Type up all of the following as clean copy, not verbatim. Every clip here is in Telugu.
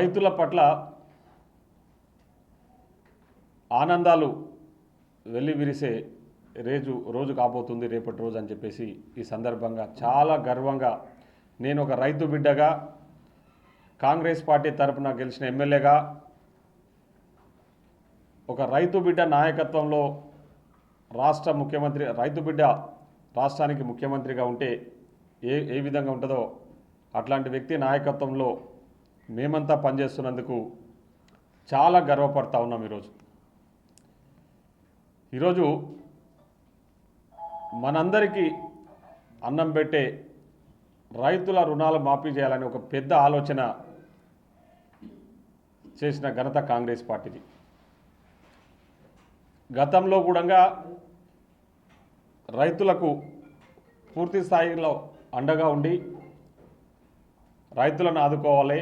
రైతుల పట్ల ఆనందాలు వెల్లివిరిసే రోజు కాబోతుంది రేపటి రోజు అని చెప్పేసి ఈ సందర్భంగా చాలా గర్వంగా నేను ఒక రైతు బిడ్డగా కాంగ్రెస్ పార్టీ తరపున గెలిచిన ఎమ్మెల్యేగా ఒక రైతు బిడ్డ నాయకత్వంలో రాష్ట్ర ముఖ్యమంత్రి రైతు బిడ్డ రాష్ట్రానికి ముఖ్యమంత్రిగా ఉంటే ఏ విధంగా ఉంటుందో అట్లాంటి వ్యక్తి నాయకత్వంలో మేమంతా పనిచేస్తున్నందుకు చాలా గర్వపడతా ఉన్నాం. ఈరోజు మనందరికీ అన్నం పెట్టే రైతుల రుణాలు మాఫీ చేయాలని ఒక పెద్ద ఆలోచన చేసిన ఘనత కాంగ్రెస్ పార్టీది. గతంలో కూడా రైతులకు పూర్తి స్థాయిలో అండగా ఉండి రైతులను ఆదుకోవాలి,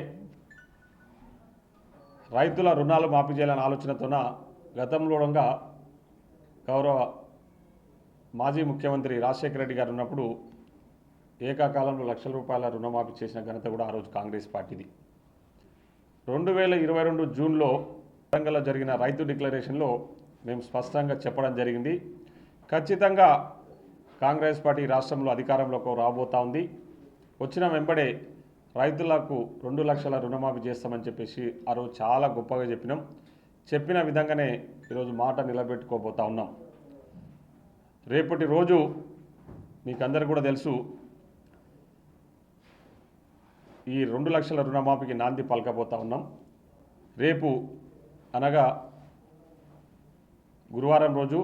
రైతుల రుణాలు మాఫీ చేయాలనే ఆలోచనతోన గతంలో కూడా గౌరవ మాజీ ముఖ్యమంత్రి రాజశేఖర రెడ్డి గారు ఉన్నప్పుడు ఏకాకాలంలో లక్షల రూపాయల రుణమాఫీ చేసిన ఘనత కూడా ఆ రోజు కాంగ్రెస్ పార్టీది. 2022 జూన్లో వరంగల్లో జరిగిన రైతు డిక్లరేషన్లో మేము స్పష్టంగా చెప్పడం జరిగింది, ఖచ్చితంగా కాంగ్రెస్ పార్టీ రాష్ట్రంలో అధికారంలోకి రాబోతా ఉంది, వచ్చిన వెంబడే రైతులకు 2 లక్షల రుణమాఫీ చేస్తామని చెప్పేసి ఆ రోజు చాలా గొప్పగా చెప్పిన విధంగానే ఈరోజు మాట నిలబెట్టుకోబోతా ఉన్నాం. రేపటి రోజు మీకందరికీ కూడా తెలుసు, ఈ 2 లక్షల రుణమాఫీకి నాంది పలకబోతా ఉన్నాం. రేపు అనగా గురువారం రోజు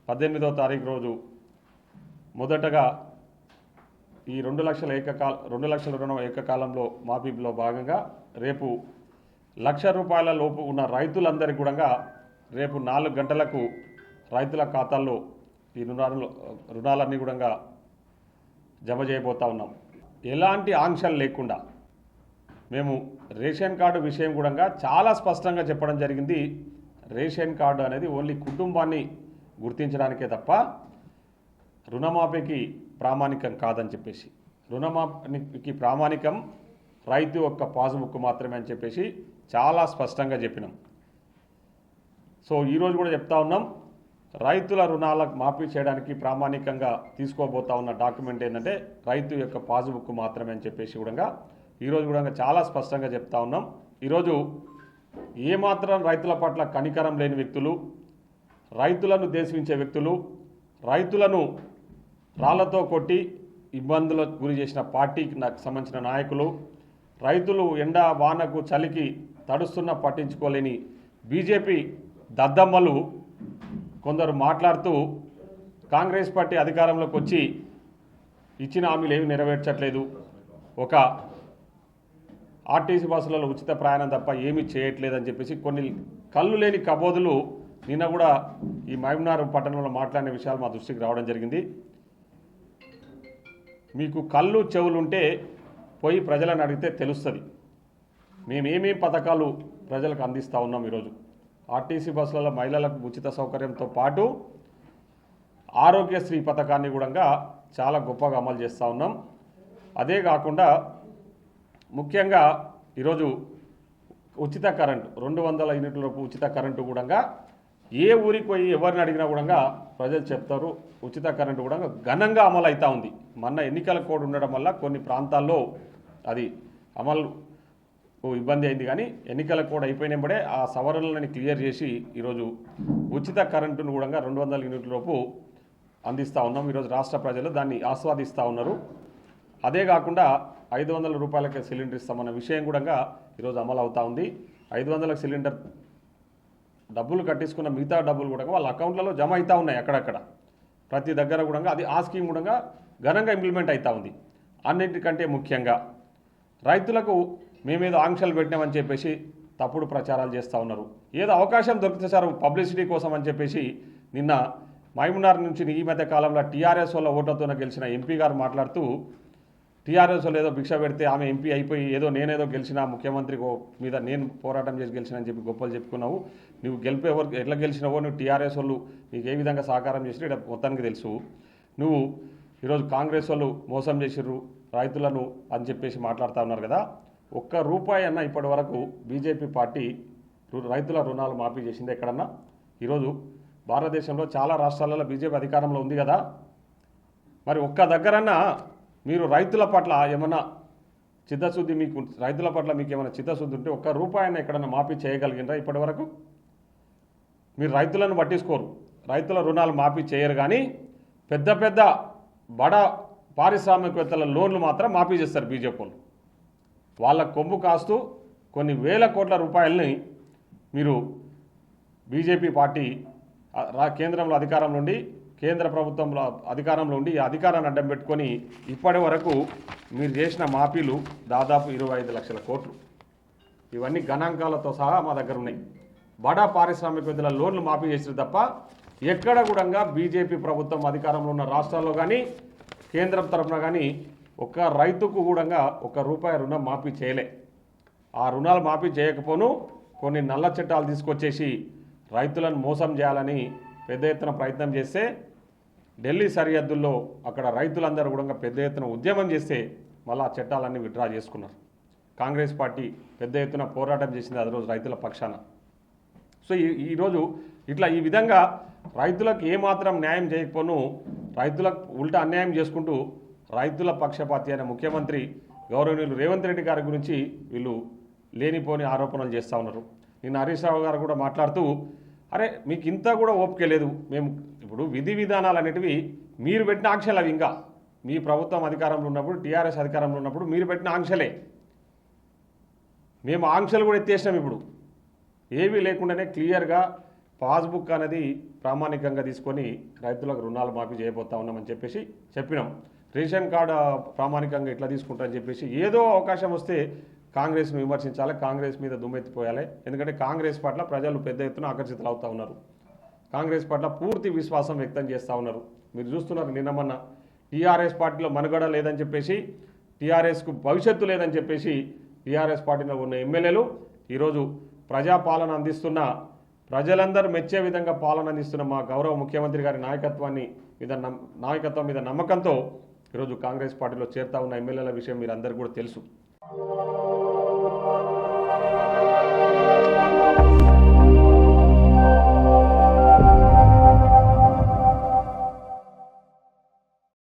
18వ తారీఖు రోజు మొదటగా ఈ 2 లక్షల రుణం ఏకకాలంలో మాఫీలో భాగంగా రేపు ₹1,00,000 లోపు ఉన్న రైతులందరికీ కూడా రేపు 4 గంటలకు రైతుల ఖాతాల్లో ఈ రుణాలన్నీ కూడా జమ చేయబోతా ఉన్నాం. ఎలాంటి ఆంక్షలు లేకుండా మేము రేషన్ కార్డు విషయం కూడా చాలా స్పష్టంగా చెప్పడం జరిగింది. రేషన్ కార్డు అనేది ఓన్లీ కుటుంబాన్ని గుర్తించడానికే తప్ప రుణమాఫీకి ప్రామాణికం కాదని చెప్పేసి, రుణమాఫీకి ప్రామాణికం రైతు యొక్క పాస్బుక్ మాత్రమే అని చెప్పేసి చాలా స్పష్టంగా చెప్పినాం. సో ఈరోజు కూడా చెప్తా ఉన్నాం, రైతుల రుణాల మాఫీ చేయడానికి ప్రామాణికంగా తీసుకోబోతా ఉన్న డాక్యుమెంట్ ఏంటంటే రైతు యొక్క పాస్బుక్ మాత్రమే అని చెప్పేసి కూడా ఈరోజు కూడా చాలా స్పష్టంగా చెప్తా ఉన్నాం. ఈరోజు ఏమాత్రం రైతుల పట్ల కనికరం లేని వ్యక్తులు, రైతులను దేశించే వ్యక్తులు, రైతులను రాళ్లతో కొట్టి ఇబ్బందులకు గురి చేసిన పార్టీకి సంబంధించిన నాయకులు, రైతులు ఎండ వానకు చలికి తడుస్తున్న పట్టించుకోలేని బీజేపీ దద్దమ్మలు కొందరు మాట్లాడుతూ కాంగ్రెస్ పార్టీ అధికారంలోకి వచ్చి ఇచ్చిన హామీలు ఏమి నెరవేర్చట్లేదు, ఒక ఆర్టీసీ బస్సులలో ఉచిత ప్రయాణం తప్ప ఏమీ చేయట్లేదని చెప్పేసి కొన్ని కళ్ళు లేని కబోదులు నిన్న కూడా ఈ మహబూబ్నగర్ పట్టణంలో మాట్లాడిన విషయాలు మా దృష్టికి రావడం జరిగింది. మీకు కళ్ళు చెవులు ఉంటే పోయి ప్రజలను అడిగితే తెలుస్తుంది. మేమేమేం పథకాలు ప్రజలకు అందిస్తూ ఉన్నాం. ఈరోజు ఆర్టీసీ బస్సులలో మహిళలకు ఉచిత సౌకర్యంతో పాటు ఆరోగ్యశ్రీ పథకాన్ని కూడా చాలా గొప్పగా అమలు చేస్తూ ఉన్నాం. అదే కాకుండా ముఖ్యంగా ఈరోజు ఉచిత కరెంటు 200 యూనిట్ల లోపు ఉచిత కరెంటు కూడా ఏ ఊరికి పోయి ఎవరిని అడిగినా కూడా ప్రజలు చెప్తారు. ఉచిత కరెంటు కూడా ఘనంగా అమలు అవుతూ ఉంది. మొన్న ఎన్నికల కోడ్ ఉండడం వల్ల కొన్ని ప్రాంతాల్లో అది అమలు ఇబ్బంది అయింది, కానీ ఎన్నికల కోడ్ అయిపోయినప్పుడే ఆ సవరణలని క్లియర్ చేసి ఈరోజు ఉచిత కరెంటును కూడా 200 యూనిట్ల లోపు అందిస్తూ ఉన్నాం. ఈరోజు రాష్ట్ర ప్రజలు దాన్ని ఆస్వాదిస్తూ ఉన్నారు. అదే కాకుండా 500 రూపాయలకే సిలిండర్ ఇస్తామన్న విషయం కూడా ఈరోజు అమలు అవుతూ ఉంది. 500 సిలిండర్ డబ్బులు కట్టించుకున్న మిగతా డబ్బులు కూడా వాళ్ళ అకౌంట్లలో జమ అవుతూ ఉన్నాయి. అక్కడక్కడ ప్రతి దగ్గర కూడా అది ఆ స్కీమ్ కూడా ఘనంగా ఇంప్లిమెంట్ అవుతూ ఉంది. అన్నింటికంటే ముఖ్యంగా రైతులకు మేమేదో ఆంక్షలు పెట్టినామని చెప్పేసి తప్పుడు ప్రచారాలు చేస్తూ ఉన్నారు. ఏదో అవకాశం దొరికితే సార్ పబ్లిసిటీ కోసం అని చెప్పేసి నిన్న మహబూబ్నగర్ నుంచి ఈ మధ్య కాలంలో టీఆర్ఎస్ వల్ల ఓట్లతో గెలిచిన ఎంపీ గారు మాట్లాడుతూ టీఆర్ఎస్ వాళ్ళు ఏదో భిక్ష పెడితే ఆమె ఎంపీ అయిపోయి ఏదో నేనేదో గెలిచినా ముఖ్యమంత్రి మీద నేను పోరాటం చేసి గెలిచిన అని చెప్పి గొప్పలు చెప్పుకున్నావు. నువ్వు ఎవరు ఎట్లా గెలిచినావో, నువ్వు టీఆర్ఎస్ వాళ్ళు నీకు ఏ విధంగా సహకారం చేసినా ఇక్కడ మొత్తానికి తెలుసు. నువ్వు ఈరోజు కాంగ్రెస్ వాళ్ళు మోసం చేసిర్రు రైతులను అని చెప్పేసి మాట్లాడుతూ ఉన్నారు కదా. ఒక్క రూపాయి అన్న ఇప్పటి వరకు బీజేపీ పార్టీ రైతుల రుణాలు మాఫీ చేసింది ఎక్కడన్నా? ఈరోజు భారతదేశంలో చాలా రాష్ట్రాలలో బీజేపీ అధికారంలో ఉంది కదా, మరి ఒక్క దగ్గరన్నా మీరు రైతుల పట్ల ఏమన్నా చిత్తశుద్ధి, మీకు రైతుల పట్ల మీకు ఏమైనా చిత్తశుద్ధి ఉంటే ఒక్క రూపాయిని ఎక్కడన్నా మాఫీ చేయగలిగినరా ఇప్పటి వరకు? మీరు రైతులను పట్టించుకోరు, రైతుల రుణాలు మాఫీ చేయరు, కానీ పెద్ద పెద్ద బడా పారిశ్రామికవేత్తల లోన్లు మాత్రం మాఫీ చేస్తారు బీజేపీ వాళ్ళు. వాళ్ళ కొమ్ము కాస్తూ కొన్ని వేల కోట్ల రూపాయలని మీరు బీజేపీ పార్టీ కేంద్రంలో అధికారంలో ఉండి, కేంద్ర ప్రభుత్వంలో అధికారంలో ఉండి, ఈ అధికారాన్ని అడ్డం పెట్టుకొని ఇప్పటి వరకు మీరు చేసిన మాఫీలు దాదాపు 25 లక్షల కోట్లు. ఇవన్నీ గణాంకాలతో సహా మా దగ్గర ఉన్నాయి. బడా పారిశ్రామికవేత్తల లోన్లు మాఫీ చేసారు తప్ప ఎక్కడ కూడా బీజేపీ ప్రభుత్వం అధికారంలో ఉన్న రాష్ట్రాల్లో కానీ కేంద్రం తరఫున కానీ ఒక్క రైతుకు కూడా ఒక్క రూపాయి రుణం మాఫీ చేయలే. ఆ రుణాలు మాఫీ చేయకపోను కొన్ని నల్ల చట్టాలు తీసుకొచ్చేసి రైతులను మోసం చేయాలని పెద్ద ఎత్తున ప్రయత్నం చేస్తే, ఢిల్లీ సరిహద్దుల్లో అక్కడ రైతులందరూ కూడా పెద్ద ఎత్తున ఉద్యమం చేస్తే మళ్ళీ ఆ చట్టాలన్నీ విత్డ్రా చేసుకున్నారు. కాంగ్రెస్ పార్టీ పెద్ద ఎత్తున పోరాటం చేసింది అది రోజు రైతుల పక్షాన. సో ఈరోజు ఇట్లా ఈ విధంగా రైతులకు ఏమాత్రం న్యాయం చేయకపోను రైతులకు ఉల్టా అన్యాయం చేసుకుంటూ రైతుల పక్షపాతి అయిన ముఖ్యమంత్రి గౌరవనీయులు రేవంత్ రెడ్డి గారి గురించి వీళ్ళు లేనిపోని ఆరోపణలు చేస్తూ ఉన్నారు. నిన్న హరీష్ రావు గారు కూడా మాట్లాడుతూ, అరే మీకు ఇంత కూడా ఓపిక లేదు, మేము ఇప్పుడు విధి విధానాలు అనేటివి మీరు పెట్టిన ఆంక్షలు అవి, ఇంకా మీ ప్రభుత్వం అధికారంలో ఉన్నప్పుడు టీఆర్ఎస్ అధికారంలో ఉన్నప్పుడు మీరు పెట్టిన ఆంక్షలే, మేము ఆంక్షలు కూడా ఎత్తేసినాం. ఇప్పుడు ఏవీ లేకుండానే క్లియర్గా పాస్బుక్ అనేది ప్రామాణికంగా తీసుకొని రైతులకు రుణాలు మాఫీ చేయబోతా ఉన్నామని చెప్పేసి చెప్పినాం. రేషన్ కార్డు ప్రామాణికంగా ఇట్లా తీసుకుంటారని చెప్పేసి ఏదో అవకాశం వస్తే కాంగ్రెస్ను విమర్శించాలి, కాంగ్రెస్ మీద దుమ్మెత్తిపోయాలి. ఎందుకంటే కాంగ్రెస్ పట్ల ప్రజలు పెద్ద ఎత్తున ఆకర్షితులు అవుతూ ఉన్నారు, కాంగ్రెస్ పట్ల పూర్తి విశ్వాసం వ్యక్తం చేస్తూ ఉన్నారు. మీరు చూస్తున్నారు, నిన్నమన్నా టీఆర్ఎస్ పార్టీలో మనుగడ లేదని చెప్పేసి, టీఆర్ఎస్కు భవిష్యత్తు లేదని చెప్పేసి టీఆర్ఎస్ పార్టీలో ఉన్న ఎమ్మెల్యేలు ఈరోజు ప్రజాపాలన అందిస్తున్న, ప్రజలందరూ మెచ్చే విధంగా పాలన అందిస్తున్న మా గౌరవ ముఖ్యమంత్రి గారి నాయకత్వం మీద నమ్మకంతో ఈరోజు కాంగ్రెస్ పార్టీలో చేరుతా ఉన్న ఎమ్మెల్యేల విషయం మీరు అందరికీ కూడా తెలుసు.